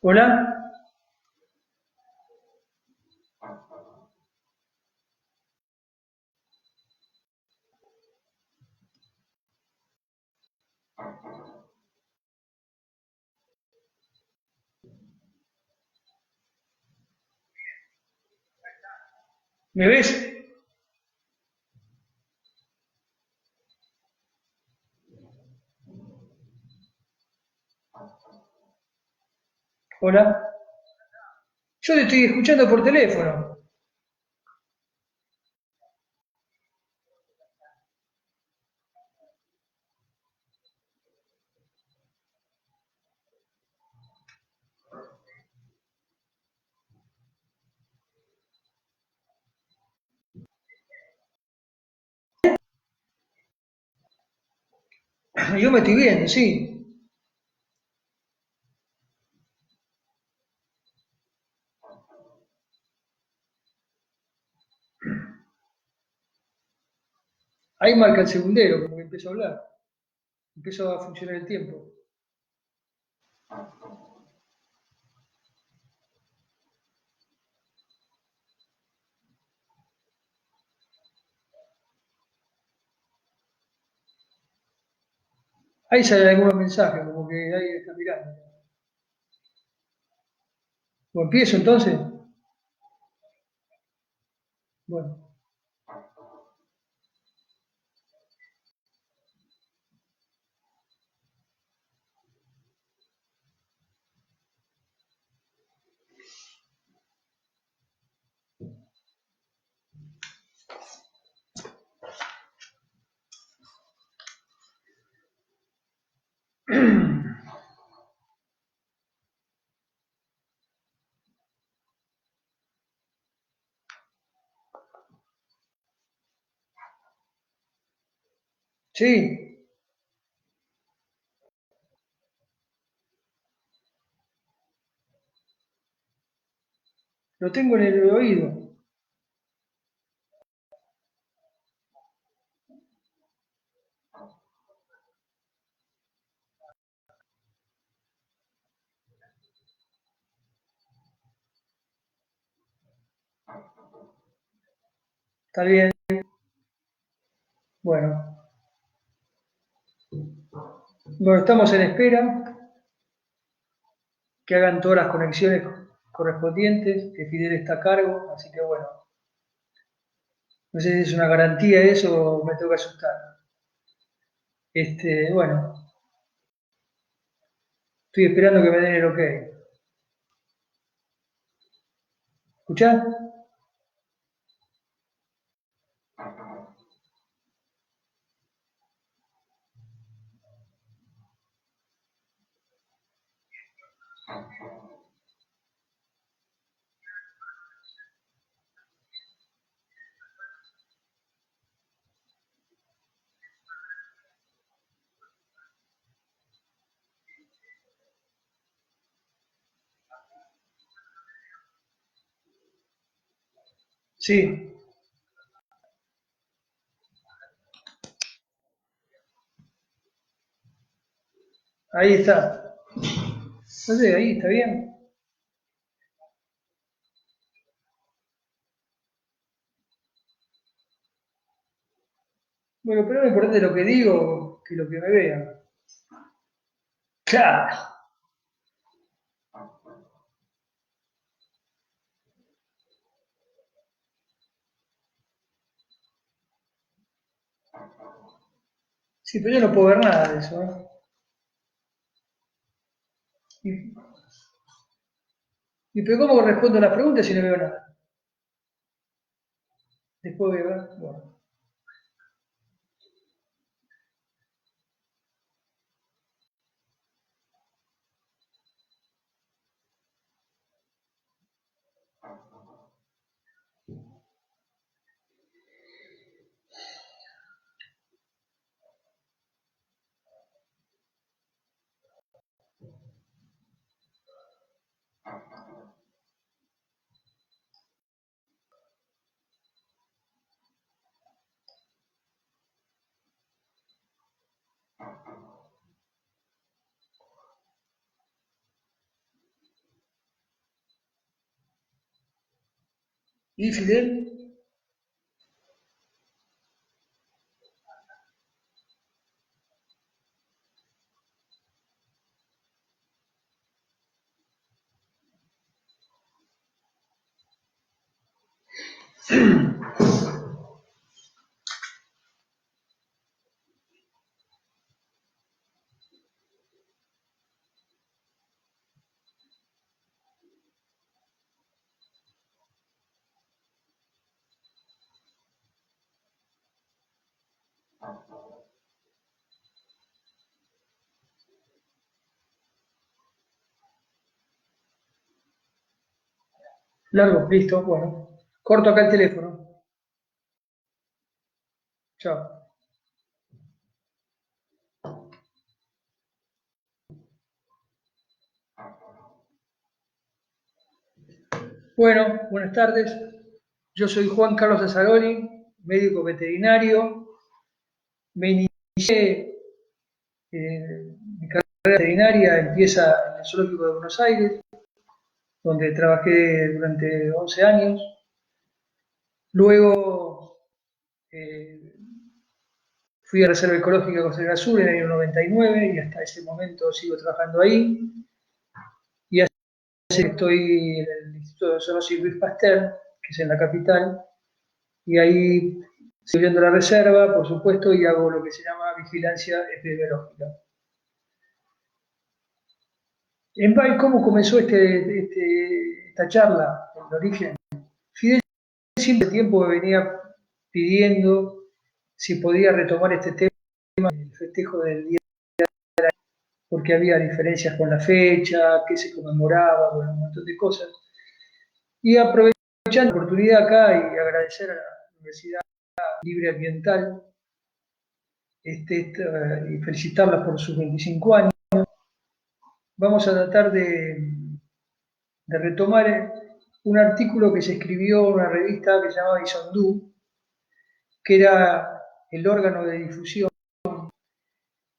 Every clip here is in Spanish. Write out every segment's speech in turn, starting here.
Hola, ¿me ves? Hola, yo te estoy escuchando por teléfono. Yo me estoy viendo, sí. Ahí marca el segundero, como que empiezo a hablar. Empiezo a funcionar el tiempo. Ahí sale algunos mensajes, como que ahí está mirando. ¿O empiezo entonces? Bueno. Sí, lo tengo en el oído. Está bien. Bueno. Bueno, estamos en espera que hagan todas las conexiones correspondientes, que Fidel está a cargo, así que bueno, no sé si es una garantía eso o me tengo que asustar. Bueno, estoy esperando que me den el ok. ¿Escuchás? Sí, ahí está. No sé, ahí está bien. Bueno, pero no es importante lo que digo que lo que me vean. Claro. Sí, pero yo no puedo ver nada de eso, ¿eh? Y, pero ¿cómo respondo las preguntas si no veo nada? Después voy a ver. Bueno. ¿Y Fidel? Largo, listo, bueno. Corto acá el teléfono. Chao. Bueno, buenas tardes. Yo soy Juan Carlos Cesaroli, médico veterinario. Me inicié, mi carrera veterinaria empieza en el Zoológico de Buenos Aires, donde trabajé durante 11 años. Luego eh, fui a Reserva Ecológica Costa del Azul en el año 99 y hasta ese momento sigo trabajando ahí. Y hace que estoy en el Instituto de Zoología Luis Pasteur, que es en la capital, y ahí estoy viendo la reserva, por supuesto, y hago lo que se llama vigilancia epidemiológica. En Bay, ¿cómo comenzó esta charla, el origen? Fidel siempre tiempo me venía pidiendo si podía retomar este tema, el festejo del día, porque había diferencias con la fecha, qué se conmemoraba, bueno, un montón de cosas. Y aprovechando la oportunidad acá y agradecer a la Universidad Libre Ambiental y felicitarla por sus 25 años, vamos a tratar de retomar un artículo que se escribió en una revista que se llamaba Isondú, que era el órgano de difusión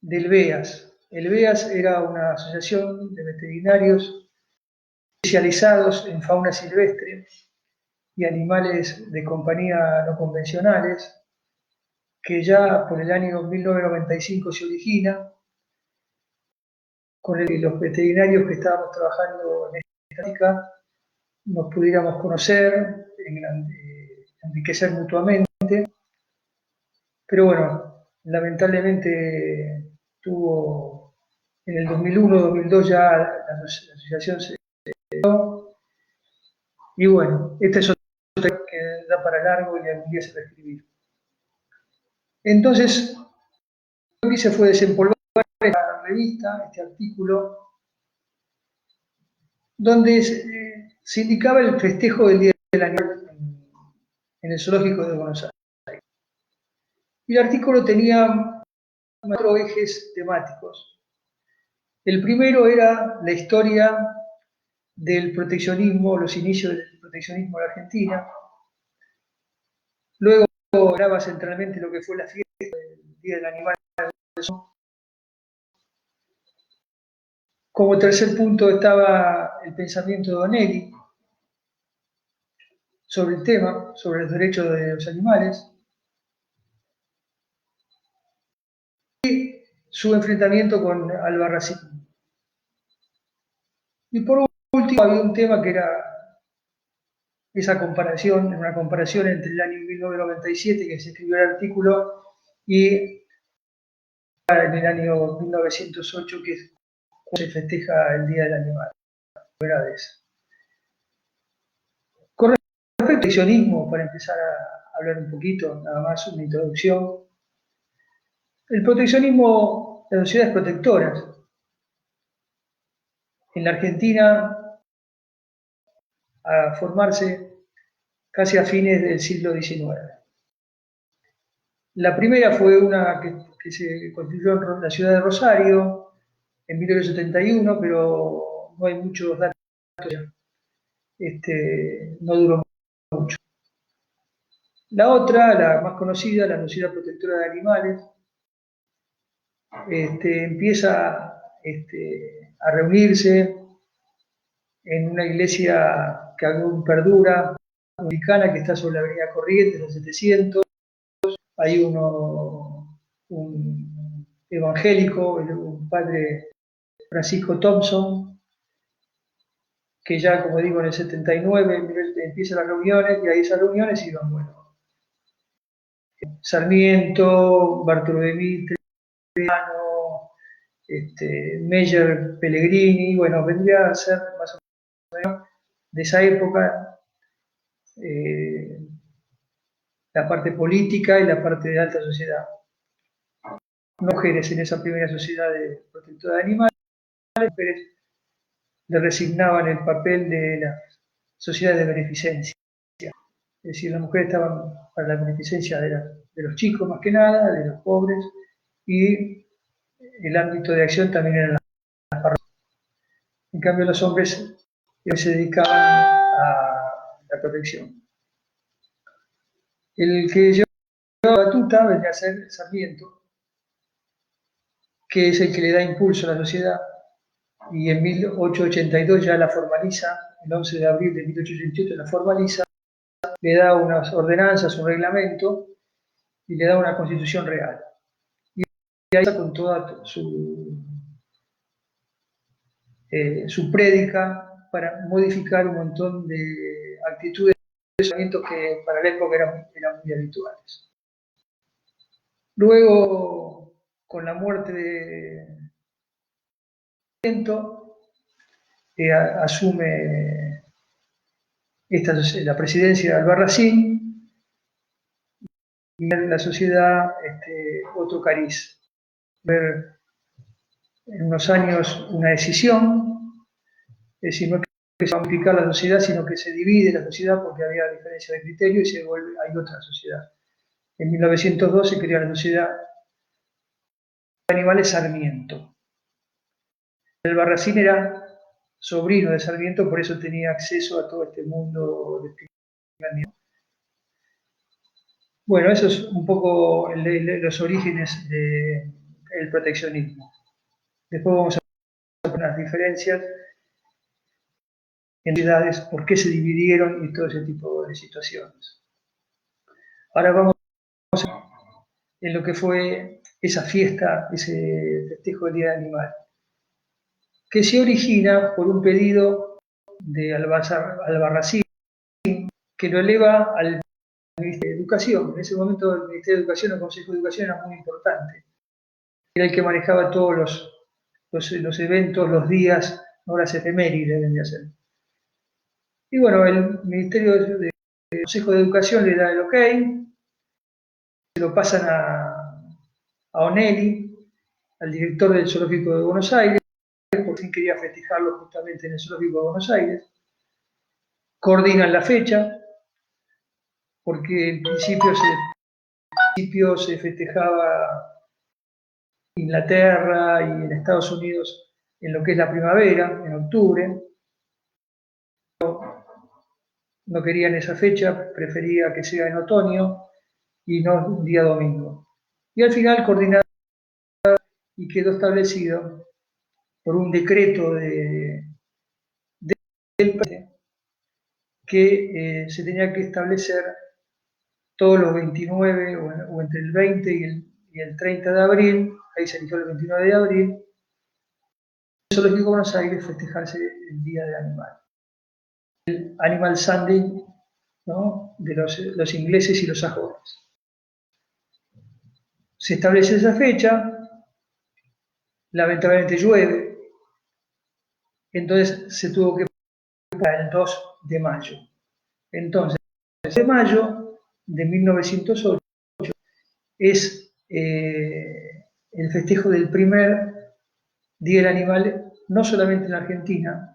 del BEAS. El BEAS era una asociación de veterinarios especializados en fauna silvestre y animales de compañía no convencionales, que ya por el año 1995 se origina, con los veterinarios que estábamos trabajando en esta práctica nos pudiéramos conocer, enriquecer mutuamente, pero bueno, lamentablemente tuvo en el 2001-2002 ya la asociación se dio, y bueno, este es otro tema que da para largo y algún día se va a escribir. Entonces, lo que hice fue desempolvar esta revista, este artículo, donde se indicaba el festejo del Día del Animal en el Zoológico de Buenos Aires. Y el artículo tenía 4 ejes temáticos. El primero era la historia del proteccionismo, los inicios del proteccionismo en Argentina. Luego hablaba centralmente lo que fue la fiesta del Día del Animal. Como tercer punto estaba el pensamiento de Donelli sobre el tema, sobre los derechos de los animales, y su enfrentamiento con Albarracín. Y por último había un tema que era esa comparación, una comparación entre el año 1997 que se escribió el artículo y en el año 1908 que es cuando se festeja el Día del Animal. Con respecto al proteccionismo, para empezar a hablar un poquito, nada más una introducción, el proteccionismo de las sociedades protectoras en la Argentina a formarse casi a fines del siglo XIX. La primera fue una que se constituyó en la ciudad de Rosario en 1971, pero no hay muchos datos, no duró mucho. La otra, la más conocida, la Sociedad Protectora de Animales, empieza a reunirse en una iglesia que aún perdura, americana que está sobre la avenida Corrientes, la 700. Hay un evangélico, un padre Francisco Thompson, que ya, como digo, en el 79 empiezan las reuniones, y ahí esas reuniones iban, bueno, Sarmiento, Bartolomé Mitrano, Meyer Pellegrini, bueno, vendría a ser más o menos de esa época la parte política y la parte de alta sociedad. Mujeres en esa primera sociedad de protectora de animales, mujeres le resignaban el papel de la sociedad de beneficencia. Es decir, las mujeres estaban para la beneficencia de los chicos más que nada, de los pobres, y el ámbito de acción también era las parroquias. En cambio, los hombres se dedicaban a la protección. El que llevaba la batuta vendría a ser Sarmiento, que es el que le da impulso a la sociedad, y en 1882 ya la formaliza, el 11 de abril de 1888 la formaliza, le da unas ordenanzas, un reglamento, y le da una constitución real. Y ahí está con toda su prédica para modificar un montón de actitudes y pensamientos que para la época eran muy habituales. Luego, con la muerte de Sarmiento, asume la presidencia de Albarracín, y en la sociedad otro cariz. Ver en unos años una decisión, es decir, no es que se va a modificar la sociedad, sino que se divide la sociedad porque había diferencia de criterio y hay otra sociedad. En 1902 se crea la Sociedad de Animales Sarmiento. Albarracín era sobrino de Sarmiento, por eso tenía acceso a todo este mundo de animales. Bueno, eso es un poco los orígenes del proteccionismo. Después vamos a ver las diferencias en ciudades, por qué se dividieron y todo ese tipo de situaciones. Ahora vamos en lo que fue esa fiesta, ese festejo del Día del Animal, que se origina por un pedido de Albarracín, que lo eleva al Ministerio de Educación. En ese momento el Ministerio de Educación, el Consejo de Educación era muy importante. Era el que manejaba todos los eventos, los días, no las efemérides deben de hacer. Y bueno, el Ministerio del Consejo de Educación le da el ok, se lo pasan a Onelli, al director del Zoológico de Buenos Aires, por fin quería festejarlo justamente en el Zoológico de Buenos Aires. Coordinan la fecha, porque en principio se festejaba en Inglaterra y en Estados Unidos en lo que es la primavera, en octubre. No querían esa fecha, prefería que sea en otoño y no un día domingo. Y al final coordinaron y quedó establecido por un decreto del presidente que se tenía que establecer todos los 29 o entre el 20 y el 30 de abril, ahí se eligió el 29 de abril, en el Zoológico de Buenos Aires festejarse el Día del Animal. El Animal Sunday, ¿no?, de los ingleses y los sajones. Se establece esa fecha, lamentablemente llueve, entonces se tuvo que para el 2 de mayo. Entonces, el 2 de mayo de 1908 es el festejo del primer Día del Animal, no solamente en la Argentina,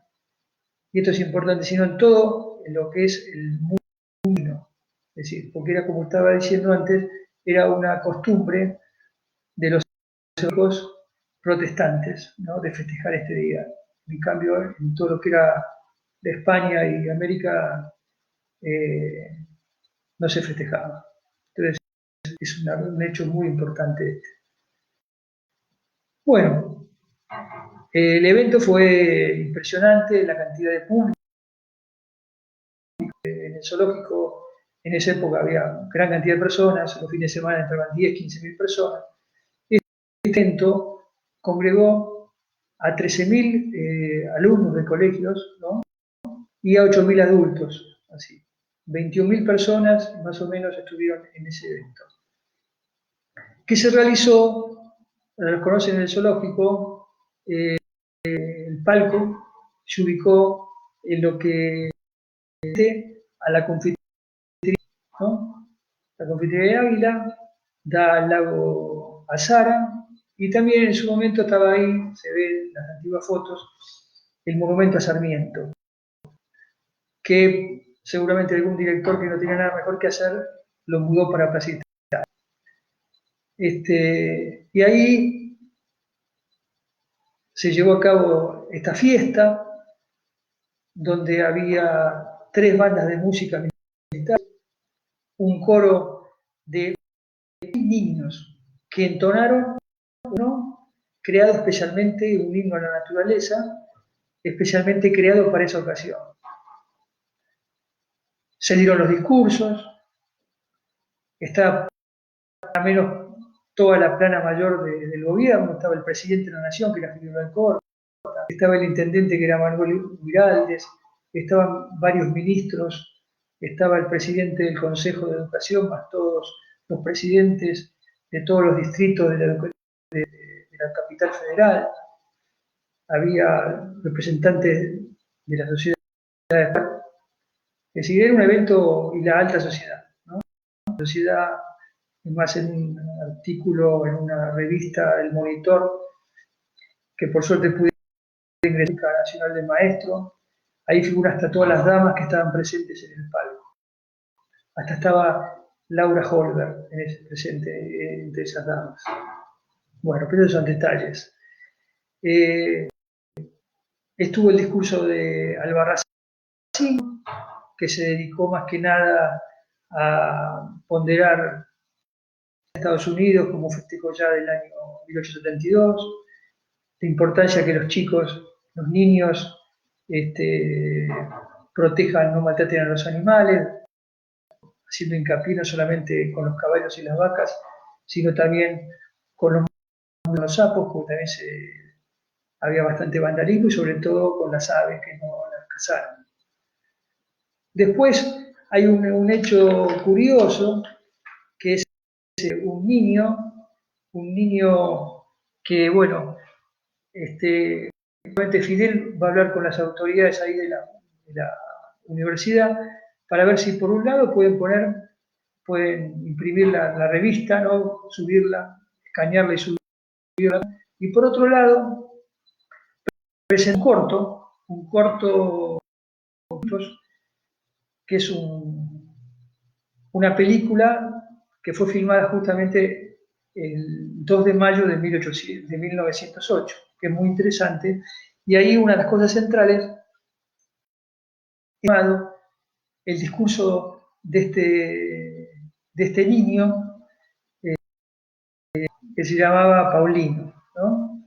y esto es importante, sino en todo lo que es el mundo. Es decir, porque era, como estaba diciendo antes, era una costumbre de los católicos protestantes, ¿no?, de festejar este día. En cambio, en todo lo que era de España y América no se festejaba. Entonces, es un hecho muy importante este. Bueno, el evento fue impresionante, la cantidad de público en el zoológico, en esa época había gran cantidad de personas, los fines de semana entraban 10, 15.000 personas. Este evento congregó a 13.000 alumnos de colegios, ¿no? Y a 8.000 adultos, así. 21.000 personas más o menos estuvieron en ese evento. Que se realizó, los conocen en el zoológico, el palco se ubicó en lo que a la confitería, ¿no? La confitería de Águila da al lago Azara y también en su momento estaba ahí, se ven las antiguas fotos, el monumento a Sarmiento, que seguramente algún director que no tenía nada mejor que hacer lo mudó para Plaza Italia. Y ahí se llevó a cabo esta fiesta donde había 3 bandas de música militar, un coro de niños que entonaron, ¿no? Creado especialmente un himno a la naturaleza, especialmente creado para esa ocasión. Se dieron los discursos, está al menos toda la plana mayor del gobierno, estaba el presidente de la nación, que era Felipe Alcor, estaba el intendente, que era Manuel Giraldes, estaban varios ministros, estaba el presidente del Consejo de Educación, más todos los presidentes de todos los distritos de la capital federal, había representantes de la sociedad, es decir, era un evento y la alta sociedad, ¿no? La sociedad, más en un artículo, en una revista, El Monitor, que por suerte pude ingresar a la Nacional del Maestro, ahí figuran hasta todas las damas que estaban presentes en el palco. Hasta estaba Laura Holberg en ese presente entre esas damas. Bueno, pero esos son detalles. Estuvo el discurso de Albarracín, que se dedicó más que nada a ponderar a Estados Unidos como festejo ya del año 1872, la importancia que los chicos, los niños, protejan, no maltraten a los animales, haciendo hincapié no solamente con los caballos y las vacas, sino también con los sapos, porque también había bastante vandalismo y sobre todo con las aves que no las cazaran. Después hay un hecho curioso, que es un niño que, bueno, Fidel va a hablar con las autoridades ahí de la universidad para ver si por un lado pueden imprimir la revista, ¿no? Subirla, escanearla y subirla, y por otro lado presenta un corto que es una película que fue filmada justamente el 2 de mayo de 1908, que es muy interesante, y ahí una de las cosas centrales es el discurso de este niño que se llamaba Paulino, ¿no?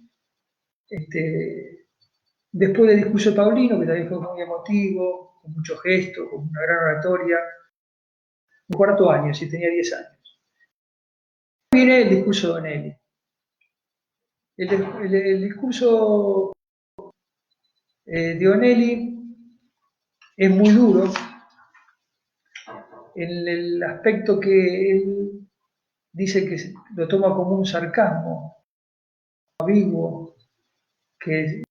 Después del discurso de Paulino, que también fue muy emotivo, con mucho gesto, con una gran oratoria, un cuarto año, si tenía 10 años. Viene el discurso de Onelli. El discurso de Onelli es muy duro en el aspecto que él dice que lo toma como un sarcasmo ambiguo, que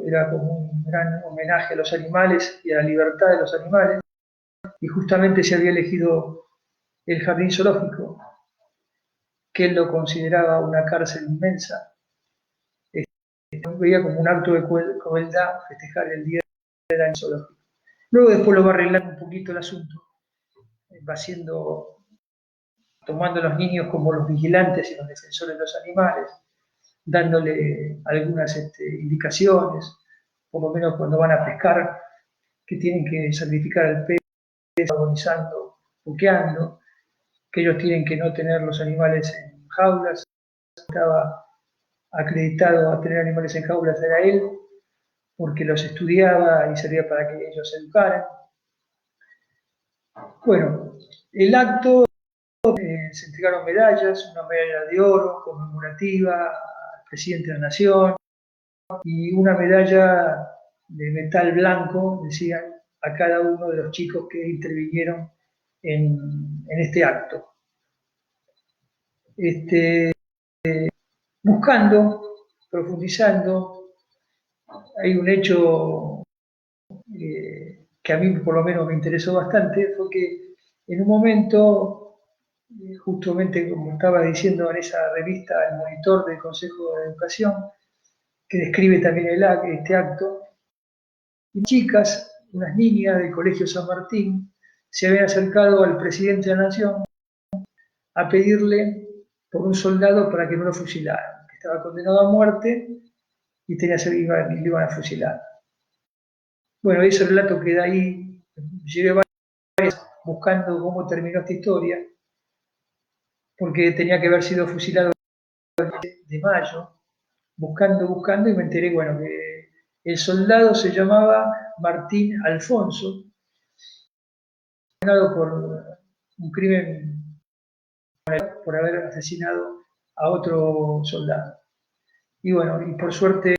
era como un gran homenaje a los animales y a la libertad de los animales, y justamente se había elegido el jardín zoológico, que él lo consideraba una cárcel inmensa. Veía como un acto de crueldad festejar el día del año zoológico. Luego después lo va arreglando un poquito el asunto, va tomando a los niños como los vigilantes y los defensores de los animales, dándole algunas indicaciones, por lo menos cuando van a pescar, que tienen que sacrificar al pez agonizando, buqueando, que ellos tienen que no tener los animales en jaulas. Estaba acreditado a tener animales en jaulas era él, porque los estudiaba y servía para que ellos se educaran. Bueno, el acto se entregaron medallas, una medalla de oro conmemorativa al presidente de la Nación y una medalla de metal blanco, decían, a cada uno de los chicos que intervinieron en este acto. Buscando, profundizando, hay un hecho que a mí por lo menos me interesó bastante, fue que en un momento, justamente como estaba diciendo en esa revista, el monitor del Consejo de Educación, que describe también este acto, y chicas, unas niñas del Colegio San Martín, se habían acercado al presidente de la Nación a pedirle por un soldado para que no lo fusilaran, que estaba condenado a muerte y le iban a fusilar. Bueno, ese relato queda ahí, llevé varias buscando cómo terminó esta historia, porque tenía que haber sido fusilado de mayo, buscando y me enteré, bueno, que el soldado se llamaba Martín Alfonso, condenado por un crimen, por haber asesinado a otro soldado. Y bueno, y por suerte,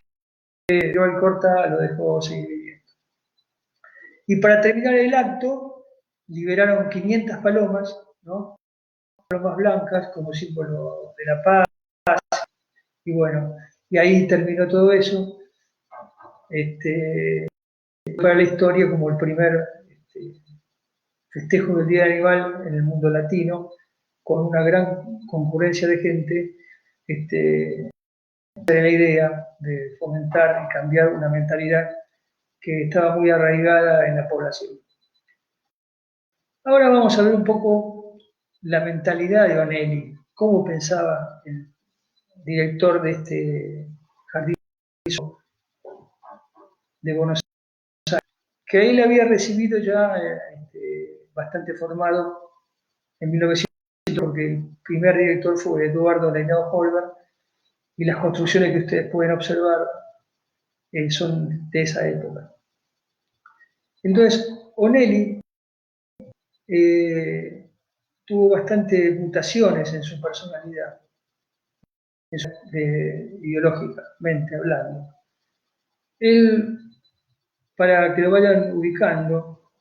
Joel Corta lo dejó seguir viviendo. Y para terminar el acto, liberaron 500 palomas, ¿no? Palomas blancas como símbolo de la paz. Y bueno, y ahí terminó todo eso. Para la historia como el primer festejo del Día del Animal en el mundo latino, con una gran concurrencia de gente, de la idea de fomentar y cambiar una mentalidad que estaba muy arraigada en la población. Ahora vamos a ver un poco la mentalidad de Vanelli, cómo pensaba el director de este jardín de Buenos Aires, que él había recibido ya bastante formado en 1900, porque el primer director fue Eduardo Reinado Holberg, y las construcciones que ustedes pueden observar son de esa época. Entonces, Onelli tuvo bastantes mutaciones en su personalidad, ideológicamente hablando. Él, para que lo vayan ubicando,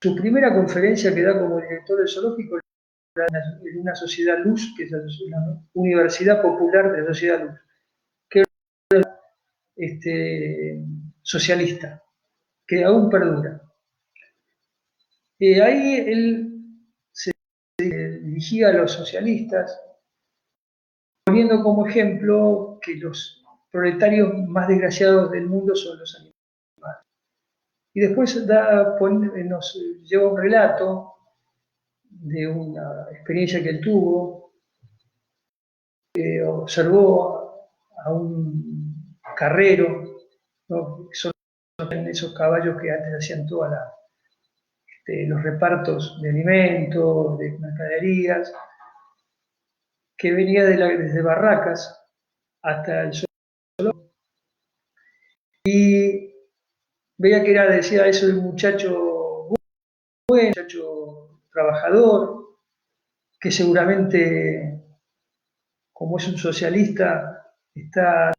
su primera conferencia que da como director del zoológico en una sociedad luz, que es la Universidad Popular de la Sociedad Luz, que era socialista, que aún perdura. Ahí él se dirigía a los socialistas, poniendo como ejemplo que los proletarios más desgraciados del mundo son los animales. Y después nos lleva un relato de una experiencia que él tuvo, observó a un carrero, ¿no? Son esos caballos que antes hacían todos los repartos de alimentos, de mercaderías, que venía desde Barracas hasta el zoológico. Y veía que decía eso de un muchacho bueno, un muchacho trabajador, que seguramente, como es un socialista, está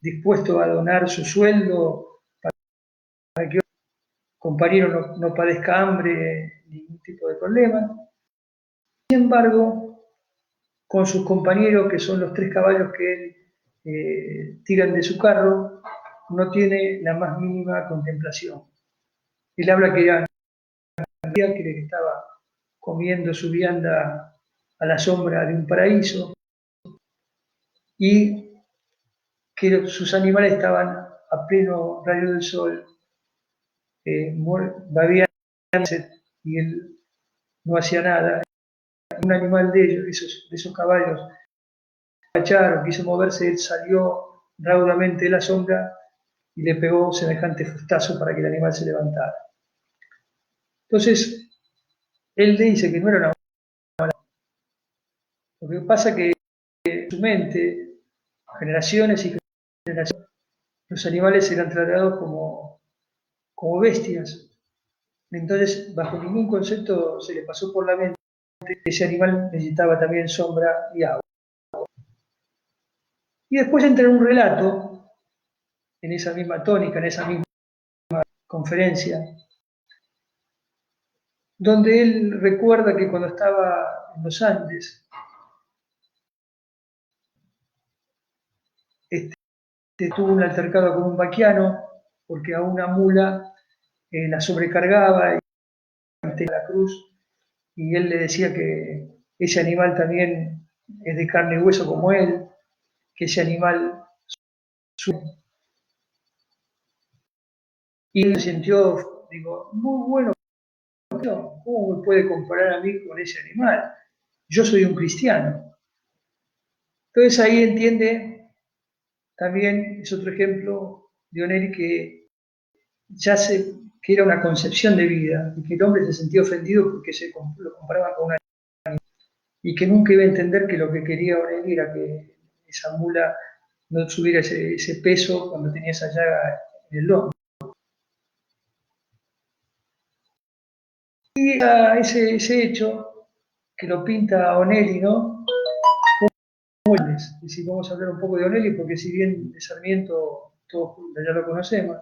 dispuesto a donar su sueldo para que el compañero no padezca hambre, ningún tipo de problema. Sin embargo, con sus compañeros, que son los 3 caballos que él tiran de su carro, no tiene la más mínima contemplación. Él habla que que estaba comiendo su vianda a la sombra de un paraíso y que sus animales estaban a pleno rayo del sol, babeándose, y él no hacía nada. Un animal de ellos, de esos caballos, agacharon, quiso moverse, él salió raudamente de la sombra y le pegó semejante fustazo para que el animal se levantara. Entonces, él dice que no era una mala. Lo que pasa es que en su mente, generaciones y generaciones, los animales eran tratados como bestias, Entonces, bajo ningún concepto se le pasó por la mente que ese animal necesitaba también sombra y agua. Y después entra en un relato, en esa misma tónica, en esa misma conferencia, donde él recuerda que cuando estaba en los Andes, tuvo un altercado con un vaquiano porque a una mula la sobrecargaba y tenía la cruz, y él le decía que ese animal también es de carne y hueso como él, que ese animal sufre. Y él se sintió, digo, muy bueno, ¿cómo me puede comparar a mí con ese animal? Yo soy un cristiano. Entonces ahí entiende, también es otro ejemplo de Oneri que que era una concepción de vida y que el hombre se sentía ofendido porque lo comparaba con una y que nunca iba a entender que lo que quería Oneri era que esa mula no tuviera ese peso cuando tenía esa llaga en el lomo. Y ese hecho que lo pinta Onelli, ¿no? Es decir, vamos a hablar un poco de Onelli porque si bien de Sarmiento todos ya lo conocemos,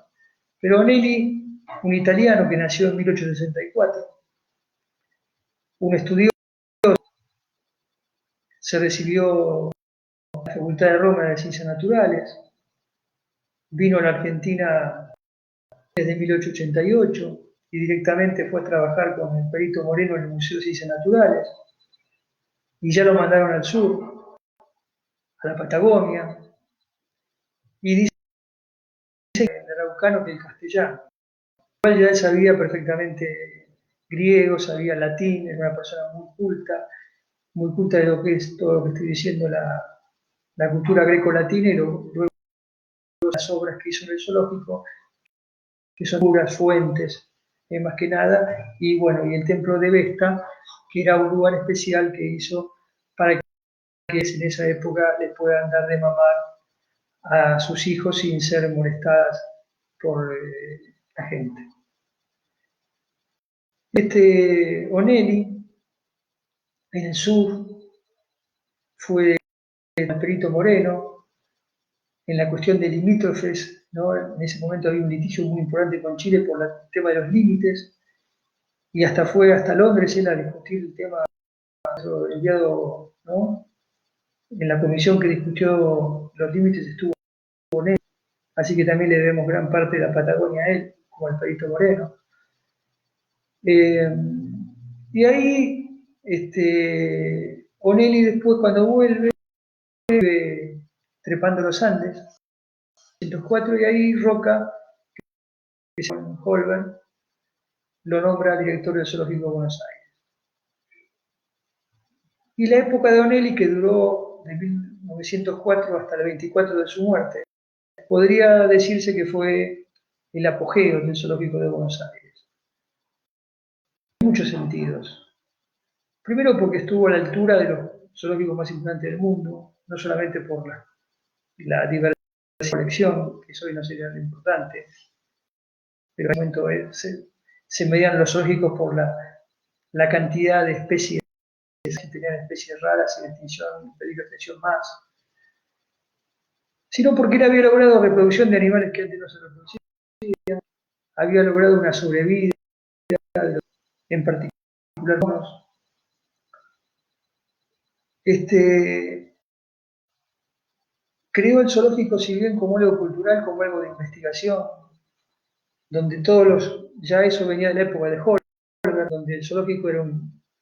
pero Onelli, un italiano que nació en 1864, un estudioso, se recibió en la Facultad de Roma de Ciencias Naturales, vino a la Argentina desde 1888 y directamente fue a trabajar con el Perito Moreno en el Museo de Ciencias Naturales y ya lo mandaron al sur, a la Patagonia, y dice el araucano que el castellano. Igual ya él sabía perfectamente griego, sabía latín, era una persona muy culta de lo que es todo lo que estoy diciendo, la cultura greco-latina y luego las obras que hizo en el zoológico, que son puras fuentes, más que nada, y bueno, y el templo de Vesta, que era un lugar especial que hizo para que en esa época le puedan dar de mamar a sus hijos sin ser molestadas por la gente. Onelli, en el sur, fue el Perito Moreno, en la cuestión de limítrofes, ¿no? En ese momento había un litigio muy importante con Chile por el tema de los límites, y hasta fue hasta Londres él a discutir el tema enviado, ¿no? En la comisión que discutió los límites estuvo con él, así que también le debemos gran parte de la Patagonia a él, como al Perito Moreno. Y ahí, Onelli después cuando vuelve, trepando los Andes, 104, y ahí Roca, que es Holberg, lo nombra director del Zoológico de Buenos Aires. Y la época de Onelli, que duró de 1904 hasta el 24 de su muerte, podría decirse que fue el apogeo del Zoológico de Buenos Aires. En muchos sentidos. Primero porque estuvo a la altura de los zoológicos más importantes del mundo, no solamente por la diversidad de colección, que eso hoy no sería lo importante, pero en ese momento se medían los zoológicos por la cantidad de especies, si tenían especies raras en extinción, en peligro de extinción más, sino porque él había logrado reproducción de animales que antes no se reproducían, había logrado una sobrevida, en particular monos. Creó el zoológico, si bien como algo cultural, como algo de investigación, donde ya eso venía de la época de Holberg, donde el zoológico era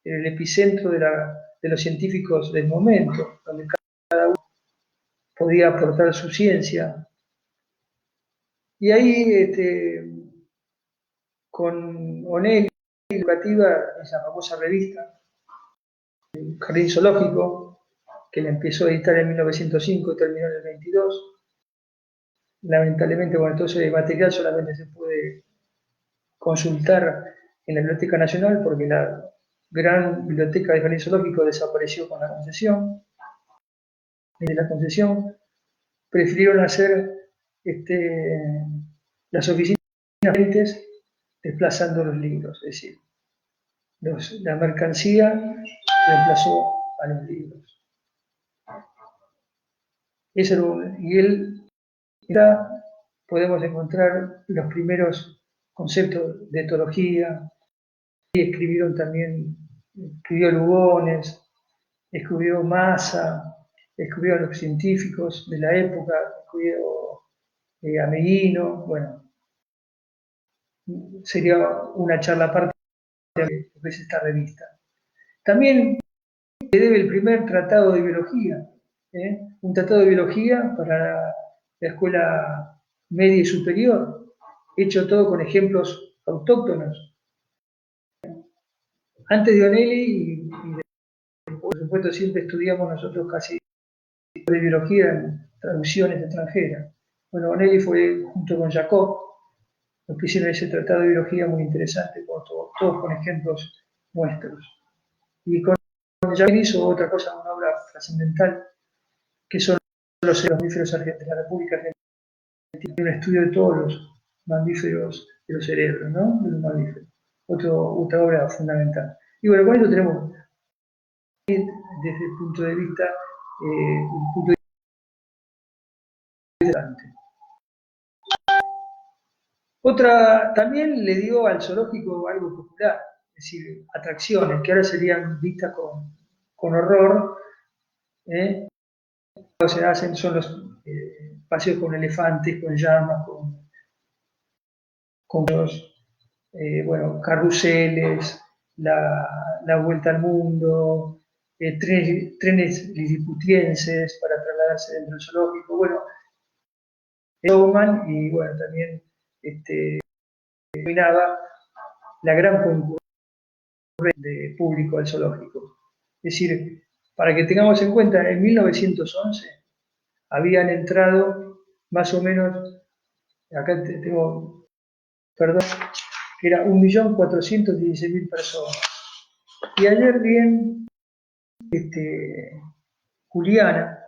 el epicentro de los científicos del momento, donde cada uno podía aportar su ciencia. Y ahí, con Onelli, educativa, esa famosa revista, el Jardín Zoológico, que la empezó a editar en 1905 y terminó en el 22. Lamentablemente, bueno, todo ese material solamente se puede consultar en la Biblioteca Nacional porque la gran biblioteca del Jardín Zoológico desapareció con la concesión. Desde la concesión prefirieron hacer las oficinas desplazando los libros, es decir, la mercancía reemplazó a los libros. Y él, podemos encontrar los primeros conceptos de etología, y escribió Lugones, escribió Massa, escribió a los científicos de la época, escribió Ameguino, bueno, sería una charla aparte de lo que es esta revista. También se debe el primer tratado de biología, un tratado de biología para la escuela media y superior, hecho todo con ejemplos autóctonos. Antes de Onelli, por supuesto siempre estudiamos nosotros casi de biología en traducciones extranjeras. Bueno, Onelli fue junto con Jacob, los que hicieron ese tratado de biología muy interesante, todos con ejemplos nuestros. Y con Jacob hizo otra cosa, una obra trascendental, que son los mamíferos argentinos, la República Argentina, un estudio de todos los mamíferos de los cerebros, ¿no? De los mamíferos. Otra obra fundamental. Y bueno, con esto tenemos, desde el punto de vista, también le dio al zoológico algo popular, es decir, atracciones que ahora serían vistas con horror. Lo que se hacen son los paseos con elefantes, con llamas, con los carruseles, la vuelta al mundo, trenes liliputienses para trasladarse dentro del zoológico. Bueno, Showman, y bueno, también dominaba la gran concurrencia de público al zoológico. Es decir, para que tengamos en cuenta, en 1911 habían entrado más o menos, acá tengo, perdón, que era 1.416.000 personas. Y ayer bien, Juliana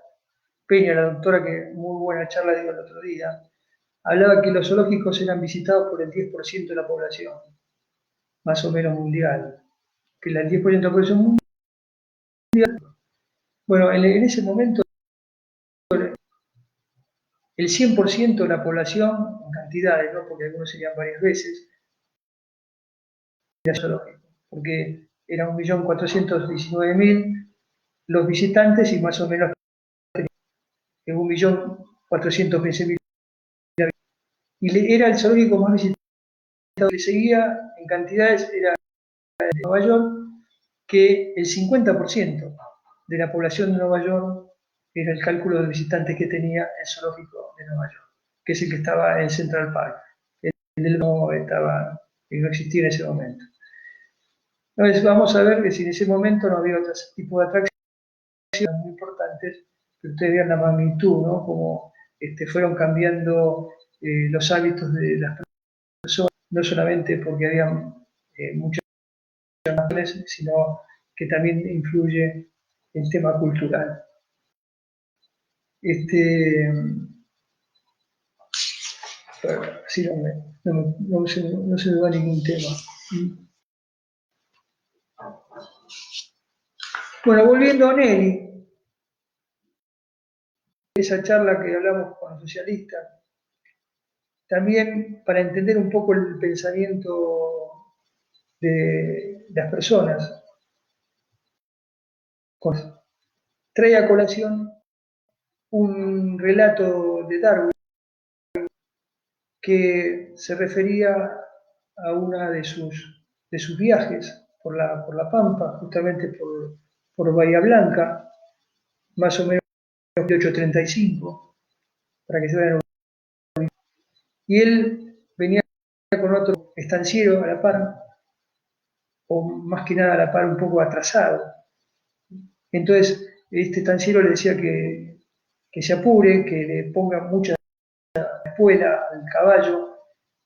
Peña, la doctora que muy buena charla dio el otro día, hablaba que los zoológicos eran visitados por el 10% de la población, más o menos mundial, que el 10% de la población mundial, bueno, en ese momento el 100% de la población, en cantidades, ¿no? Porque algunos serían varias veces, era zoológico, porque eran 1.419.000 los visitantes y más o menos 1.415.000. Y era el zoológico más visitado. Le seguía en cantidades, era de Nueva York, que el 50% de la población de Nueva York era el cálculo de visitantes que tenía el zoológico de Nueva York, que es el que estaba en Central Park. El no existía en ese momento. Entonces vamos a ver que si en ese momento no había otro tipo de atracciones muy importantes, que ustedes vean la magnitud, ¿no? Como fueron cambiando los hábitos de las personas, no solamente porque había muchas razones, sino que también influye el tema cultural. Sí, no se me va ningún tema. Bueno, volviendo a Nelly, esa charla que hablamos con los socialistas, también para entender un poco el pensamiento de las personas, trae a colación un relato de Darwin que se refería a una de sus viajes por la Pampa, justamente por Bahía Blanca, más o menos en 1835, para que se vean. Y él venía con otro estanciero a la par, o más que nada a la par un poco atrasado. Entonces, este estanciero le decía que se apure, que le ponga mucha espuela al caballo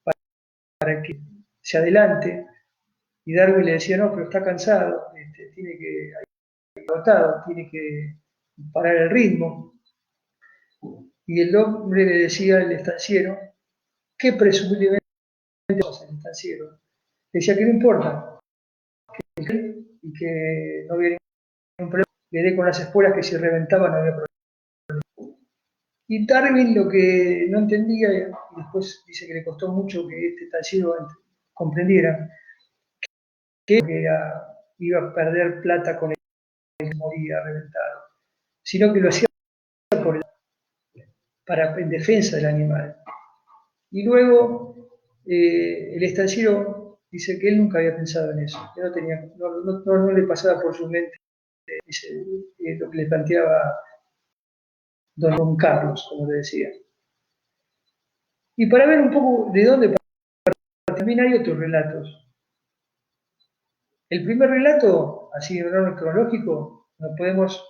para que se adelante. Y Darwin le decía, no, pero está cansado, tiene que, agotado, tiene que parar el ritmo. Y el hombre le decía al estanciero que presumiblemente estanciero. Decía que no importa, y que no había ningún problema, le dé con las espuelas que si reventaban no había problema. Y Darwin lo que no entendía, y después dice que le costó mucho que este estanciero comprendiera, que iba a perder plata con el que moría reventado, sino que lo hacía en defensa del animal. Y luego el estanciero dice que él nunca había pensado en eso, que no le pasaba por su mente lo que le planteaba don Carlos, como le decía. Y para ver un poco de dónde también hay otros relatos. El primer relato, así en orden cronológico, nos podemos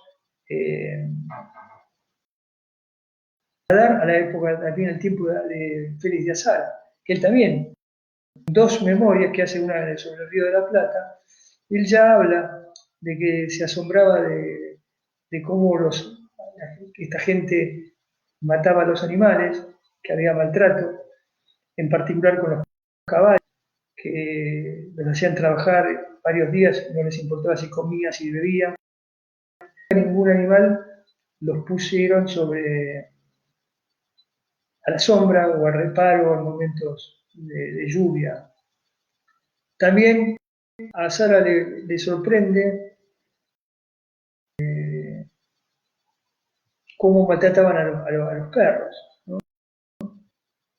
dar a la época, también al tiempo de Félix de Azara, que él también, dos memorias que hace una sobre el Río de la Plata, él ya habla de que se asombraba de cómo esta gente mataba a los animales, que había maltrato, en particular con los caballos, que los hacían trabajar varios días, no les importaba si comían, si bebían. Ningún animal los pusieron a la sombra o al reparo en momentos de lluvia. También a Sara le sorprende cómo maltrataban a los perros, ¿no?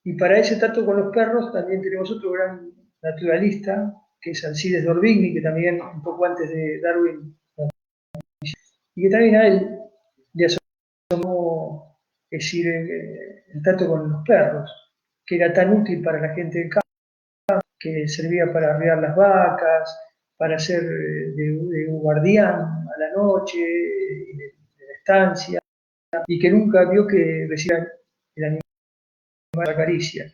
Y para ese trato con los perros también tenemos otro gran naturalista, que es Alcides d'Orbigny, que también un poco antes de Darwin, y que también a él le asomó, es decir, el trato con los perros, que era tan útil para la gente del campo, que servía para arriar las vacas, para ser de un guardián a la noche, de la estancia, y que nunca vio que reciban el animal la caricia.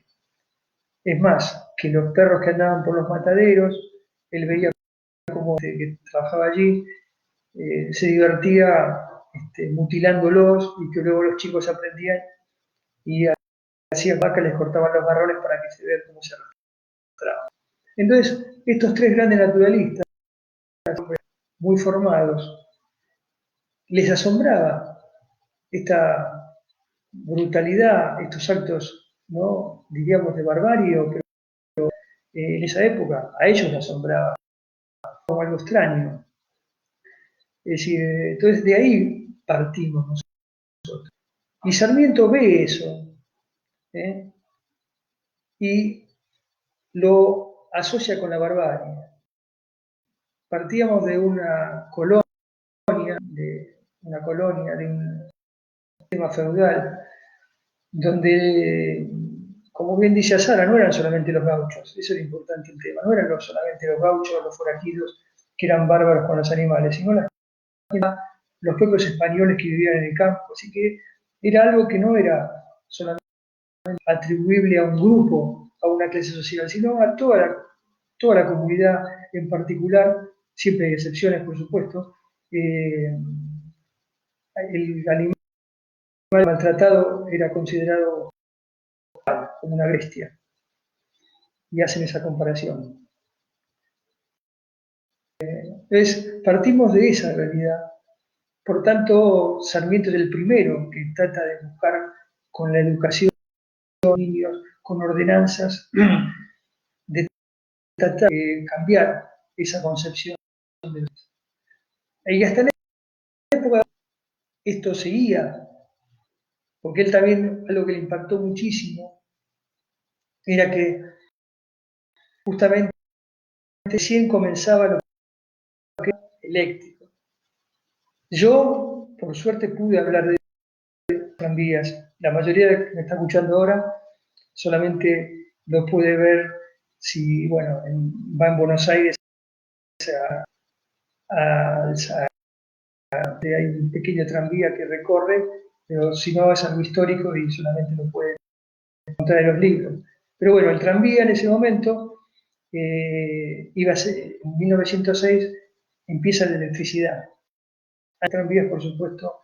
Es más, que los perros que andaban por los mataderos, él veía como que trabajaba allí, se divertía mutilándolos y que luego los chicos aprendían y hacían vacas, les cortaban los garrones para que se vea cómo se arrastraban. Entonces, estos tres grandes naturalistas, muy formados, les asombraba esta brutalidad, estos actos, ¿no?, diríamos, de barbarie, pero en esa época a ellos les asombraba como algo extraño. Es decir, entonces de ahí partimos nosotros. Y Sarmiento ve eso, ¿eh?, y lo asocia con la barbarie. Partíamos de una colonia, de un sistema feudal, donde, como bien dice Azara, no eran solamente los gauchos, eso era importante el tema, no eran solamente los gauchos, los forajidos, que eran bárbaros con los animales, sino los propios españoles que vivían en el campo, así que era algo que no era solamente atribuible a un grupo, a una clase social, sino a toda la comunidad en particular, siempre hay excepciones, por supuesto. El animal maltratado era considerado como una bestia, y hacen esa comparación. Entonces, partimos de esa realidad. Por tanto, Sarmiento es el primero que trata de buscar con la educación de los niños, con ordenanzas, de tratar de cambiar esa concepción. Y hasta en la época esto seguía, porque él también, algo que le impactó muchísimo, era que justamente recién comenzaba lo que era eléctrico. Yo, por suerte, pude hablar de tranvías. La mayoría de los que me está escuchando ahora solamente lo puede ver si, bueno, va en Buenos Aires hay un pequeño tranvía que recorre, pero si no es algo histórico y solamente lo puede encontrar en los libros. Pero bueno, el tranvía en ese momento iba a ser, en 1906 empieza la electricidad. Hay tranvías, por supuesto,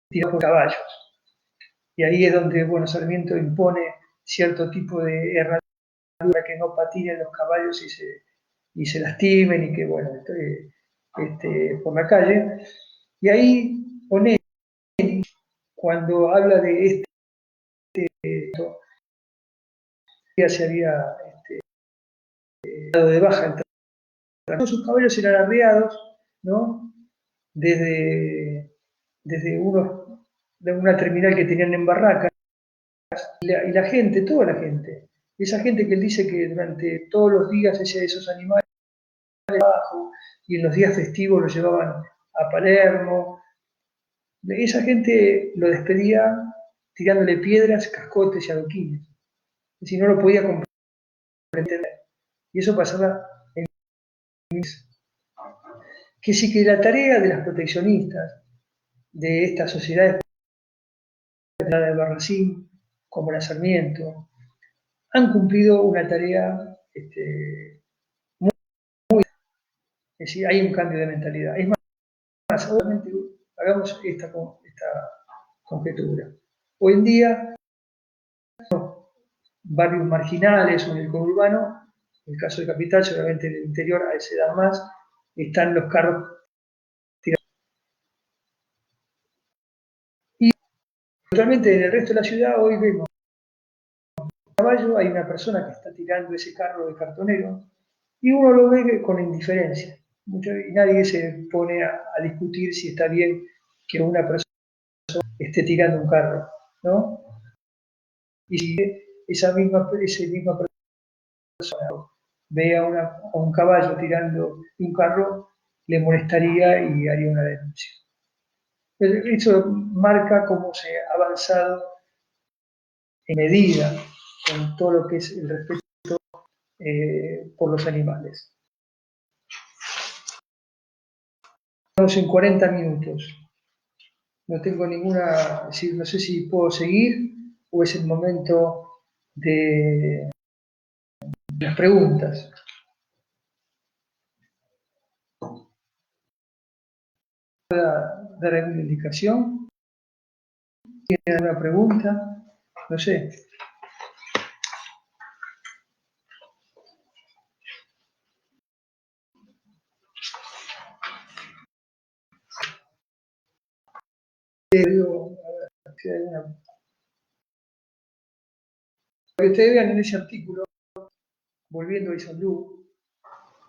tirados por caballos. Y ahí es donde, bueno, Sarmiento impone cierto tipo de herramientas para que no patinen los caballos y se lastimen y que, bueno, por la calle. Y ahí Onelli, cuando habla de esto, ya se había dado de baja. Todos sus caballos eran arriados, ¿no? Desde de una terminal que tenían en Barracas, y la gente, toda la gente, esa gente que él dice que durante todos los días esos animales abajo, y en los días festivos los llevaban a Palermo, esa gente lo despedía tirándole piedras, cascotes y adoquines, si no lo podía comprender. Y eso pasaba en que sí que la tarea de las proteccionistas de estas sociedades, la de Barracín como la Sarmiento, han cumplido una tarea es decir, hay un cambio de mentalidad. Es más, obviamente, hagamos esta conjetura. Hoy en día, barrios marginales o en el conurbano, en el caso de Capital, seguramente en el interior a esa edad más, están los carros tirados. Y actualmente en el resto de la ciudad hoy vemos caballo, hay una persona que está tirando ese carro de cartonero y uno lo ve con indiferencia. Y nadie se pone a discutir si está bien que una persona esté tirando un carro, ¿no? Y si esa misma persona ve a un caballo tirando un carro, le molestaría y haría una denuncia. Eso marca cómo se ha avanzado en medida con todo lo que es el respeto por los animales. Estamos en 40 minutos. No tengo ninguna, no sé si puedo seguir o es el momento de las preguntas. ¿Puedo dar alguna indicación? ¿Tiene alguna pregunta? No sé. Para que ustedes vean en ese artículo, volviendo a Isandú,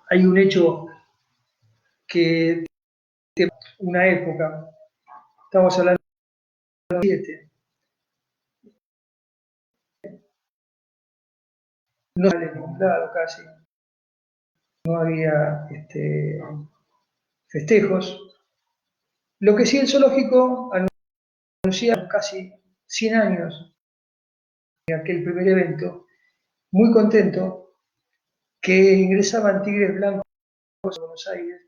hay un hecho que de una época, estamos hablando de 7, no se había comprado casi, no había festejos. Lo que sí el zoológico anuncia casi 100 años de aquel primer evento, muy contento, que ingresaban tigres blancos a Buenos Aires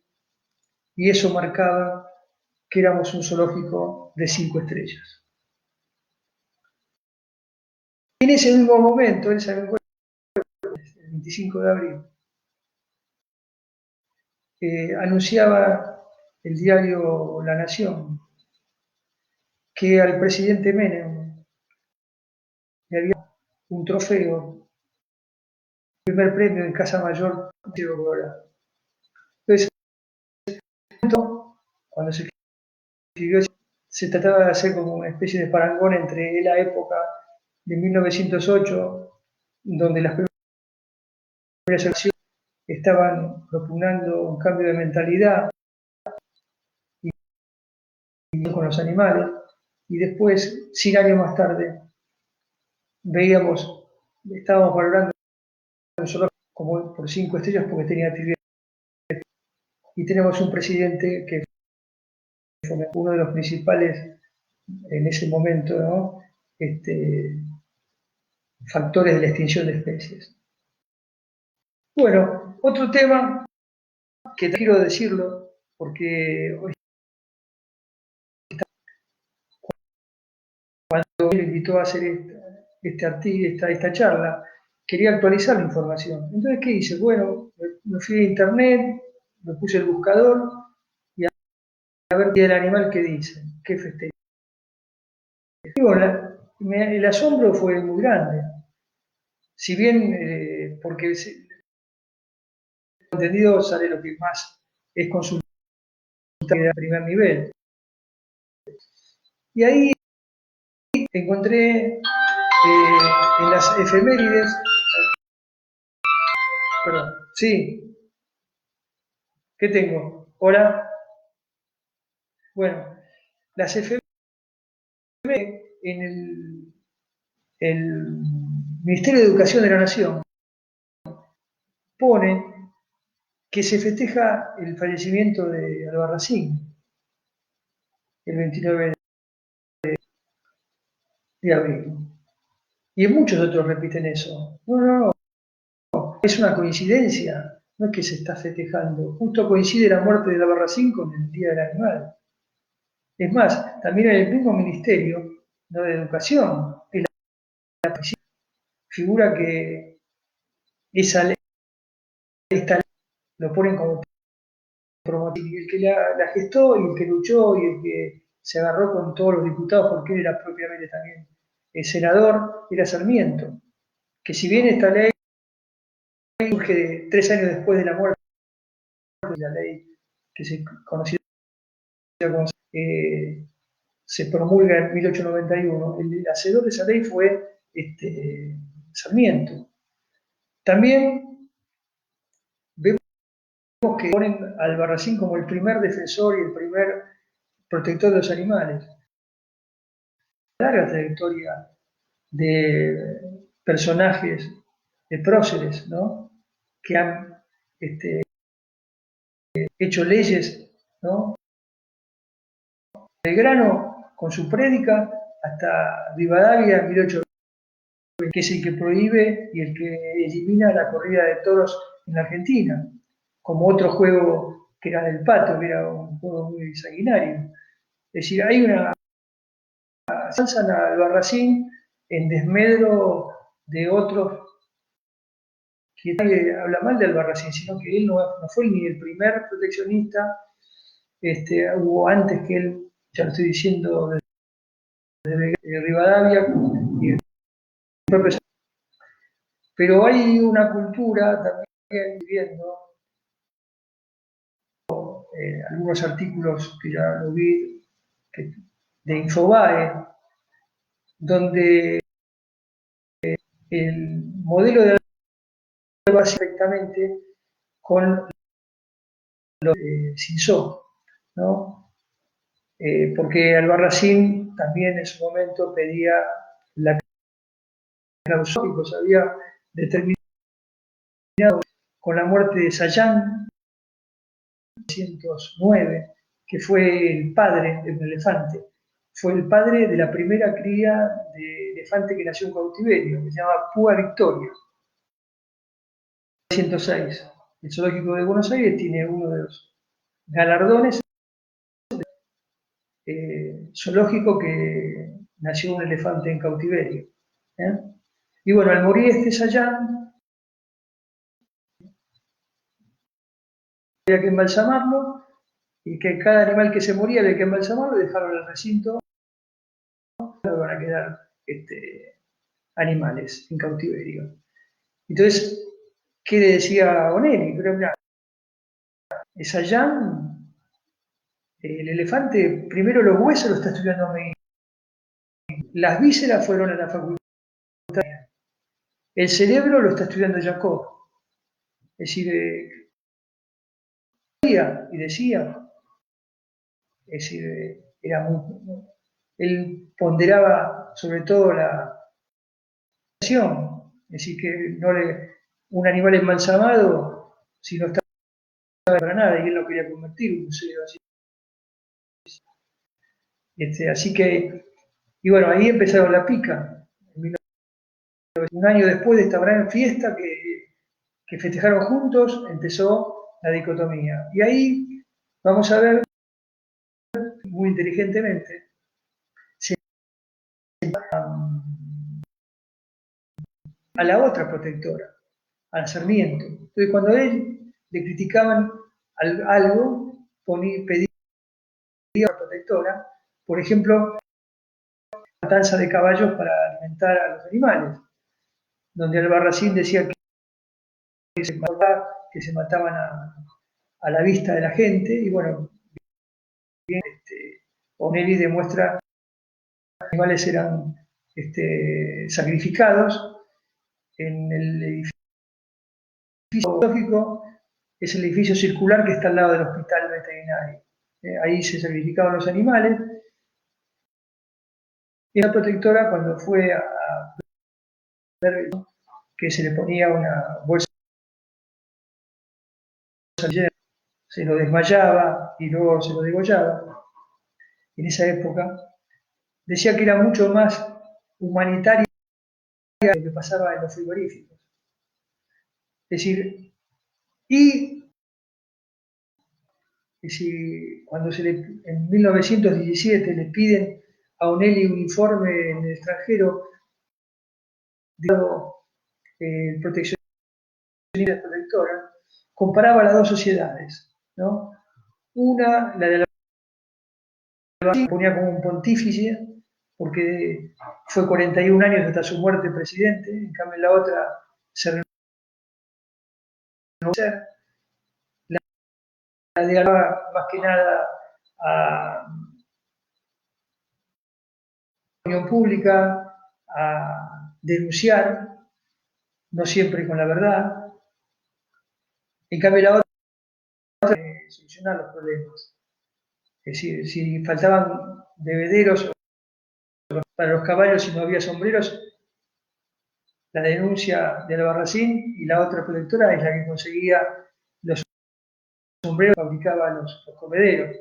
y eso marcaba que éramos un zoológico de 5 estrellas. En ese mismo momento, el 25 de abril, anunciaba el diario La Nación que al presidente Menem le había un trofeo, el primer premio en Casa Mayor de Colorado. Entonces, cuando se escribió, se trataba de hacer como una especie de parangón entre la época de 1908, donde las primeras elecciones estaban propugnando un cambio de mentalidad y con los animales, y después, 100 años más tarde, estábamos valorando solo como por 5 estrellas porque tenía actividad. Y tenemos un presidente que fue uno de los principales en ese momento, ¿no? Factores de la extinción de especies. Bueno, otro tema que quiero decirlo, porque hoy cuando me invitó a hacer esta charla, quería actualizar la información. Entonces, ¿qué hice? Bueno, me fui a internet, me puse el buscador y a ver qué el animal que dice, qué festeja. El asombro fue muy grande. Si bien porque entendido sale lo que más es consulta de primer nivel. Y ahí encontré en las efemérides, perdón, sí, ¿qué tengo? Hola, bueno, las efemérides en el Ministerio de Educación de la Nación pone que se festeja el fallecimiento de Albarracín el 29 de abril. Y en muchos otros repiten eso. No, es una coincidencia, no es que se está festejando. Justo coincide la muerte de Albarracín con el Día del Animal. Es más, también en el mismo Ministerio, no de Educación, es la figura que esta ley lo ponen como promotivo. Y el que la gestó y el que luchó y el que se agarró con todos los diputados, porque él era propiamente también el senador, era Sarmiento. Que si bien esta ley surge 3 años después de la muerte de la ley que se conoció como se promulga en 1891, el hacedor de esa ley fue Sarmiento. También vemos que ponen a Albarracín como el primer defensor y el primer protector de los animales. Larga trayectoria de personajes, de próceres, ¿no? Que han hecho leyes, ¿no? Belgrano con su prédica hasta Rivadavia en 1820, que es el que prohíbe y el que elimina la corrida de toros en la Argentina, como otro juego que era del pato, que era un juego muy sanguinario. Es decir, hay una salsa al Albarracín en desmedro de otros que nadie habla mal de Albarracín, sino que él no fue ni el primer proteccionista, hubo antes que él, ya lo estoy diciendo, de Rivadavia y el propio. Pero hay una cultura también viviendo, algunos artículos que ya lo vi, de Infobae, donde el modelo de va directamente con los Cinsó, ¿no? Porque Albarracín también en su momento pedía la clausura, pues había determinado con la muerte de Sayán en 1909, que fue el padre de un elefante. Fue el padre de la primera cría de elefante que nació en cautiverio, que se llama Púa Victoria. 1906. El Zoológico de Buenos Aires tiene uno de los galardones zoológico que nació un elefante en cautiverio. ¿eh? Y bueno, al morir Sayán, había que embalsamarlo, y que cada animal que se moría había que embalsamarlo y dejarlo en el recinto, van a quedar animales en cautiverio. Entonces, ¿qué le decía a Bonelli? Pero mira, Sayán, el elefante, primero los huesos los está estudiando Medina. Las vísceras fueron a la facultad. El cerebro lo está estudiando Jacob. Es decir, y decía, es decir, él ponderaba sobre todo la acción, es decir, que un animal embalsamado, si no está para nada, y él lo quería convertir en un museo así. Así que, y bueno, ahí empezaron la pica. Un año después de esta gran fiesta que festejaron juntos, empezó la dicotomía. Y ahí vamos a ver, muy inteligentemente, se a la otra protectora, a Sarmiento. Entonces, cuando a él le criticaban algo, pedía a la protectora, por ejemplo, matanza de caballos para alimentar a los animales, donde Albarracín decía que que se mataban a la vista de la gente, y bueno, Onelli demuestra que los animales eran sacrificados en el edificio zoológico, es el edificio circular que está al lado del hospital veterinario. Ahí se sacrificaban los animales. Y la protectora, cuando fue a ver que se le ponía una bolsa, se lo desmayaba y luego se lo degollaba, en esa época, decía que era mucho más humanitario lo que pasaba en los frigoríficos. Es decir, y si cuando en 1917 le piden a Onelli un informe en el extranjero, dado protección protectora, comparaba las dos sociedades, ¿no? Una, la de la ponía como un pontífice, porque fue 41 años hasta su muerte presidente, en cambio la otra se renuncia, la de más que nada a la opinión pública, a denunciar, no siempre con la verdad, en cambio la otra solucionar los problemas. Es decir, si faltaban bebederos para los caballos y no había sombreros, la denuncia del Albarracín, y la otra protectora es la que conseguía los sombreros que fabricaba los comederos.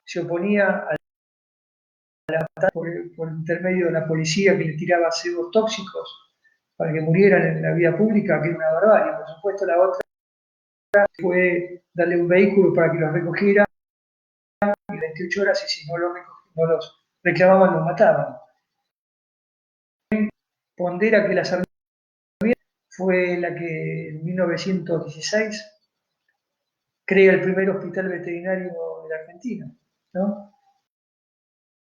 Se oponía a por intermedio de la policía que le tiraba cebos tóxicos para que murieran en la vía pública, que era una barbarie. Por supuesto, la otra fue darle un vehículo para que los recogiera y 28 horas, y si no, no los reclamaban, los mataban. Pondera que la Sarmiento fue la que en 1916 crea el primer hospital veterinario de la Argentina, ¿no?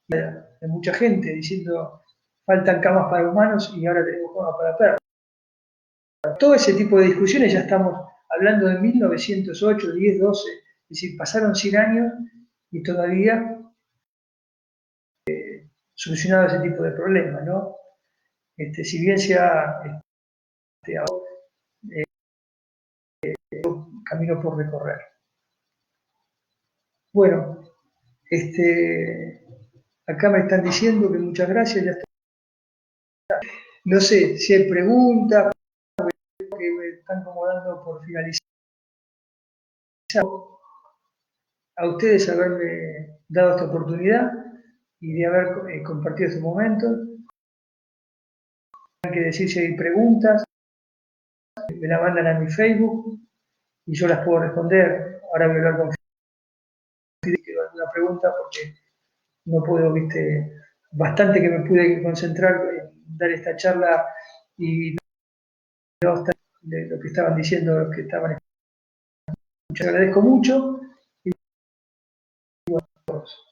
De mucha gente diciendo faltan camas para humanos y ahora tenemos camas para perros. Todo ese tipo de discusiones ya estamos hablando de 1908, 10, 12, es decir, pasaron 100 años y todavía solucionado ese tipo de problemas, ¿no? Si bien se ha camino por recorrer. Bueno, acá me están diciendo que muchas gracias, ya está. No sé si hay preguntas que me están como dando por finalizar. A ustedes haberme dado esta oportunidad y de haber compartido este momento. Hay que decir si hay preguntas, me la mandan a mi Facebook y yo las puedo responder. Ahora voy a hablar con Fidel, que alguna pregunta porque no puedo, viste, bastante que me pude concentrar en dar esta charla y no estar de lo que estaban diciendo los que estaban. Muchas agradezco mucho y bueno, a todos.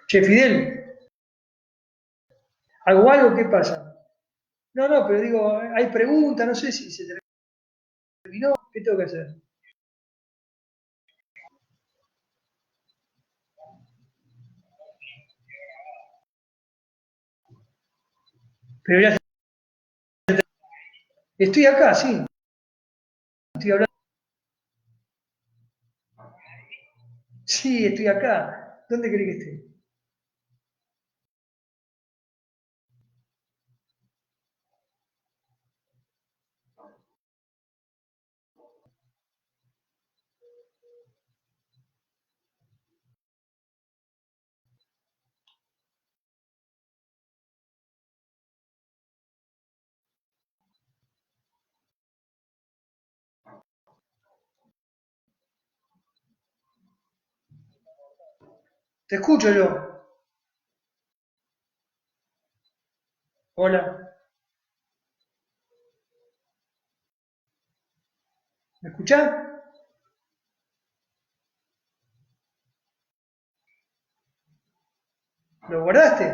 Che, Fidel, ¿hago algo? ¿Qué pasa? No, no, pero digo, hay preguntas, no sé si se terminó, ¿qué tengo que hacer? Pero ya estoy acá, sí, estoy hablando. Sí, estoy acá. ¿Dónde querés que esté? Te escucho yo. Hola. ¿Me escuchás? ¿Lo guardaste?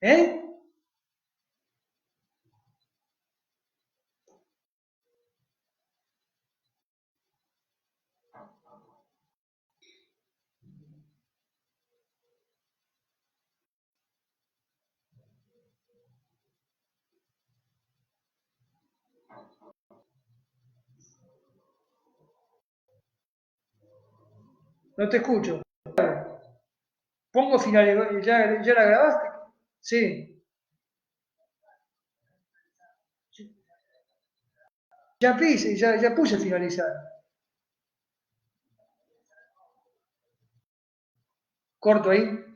¿Eh? No te escucho. Pongo final. ¿Ya la grabaste? Sí. Ya puse finalizar. Corto ahí.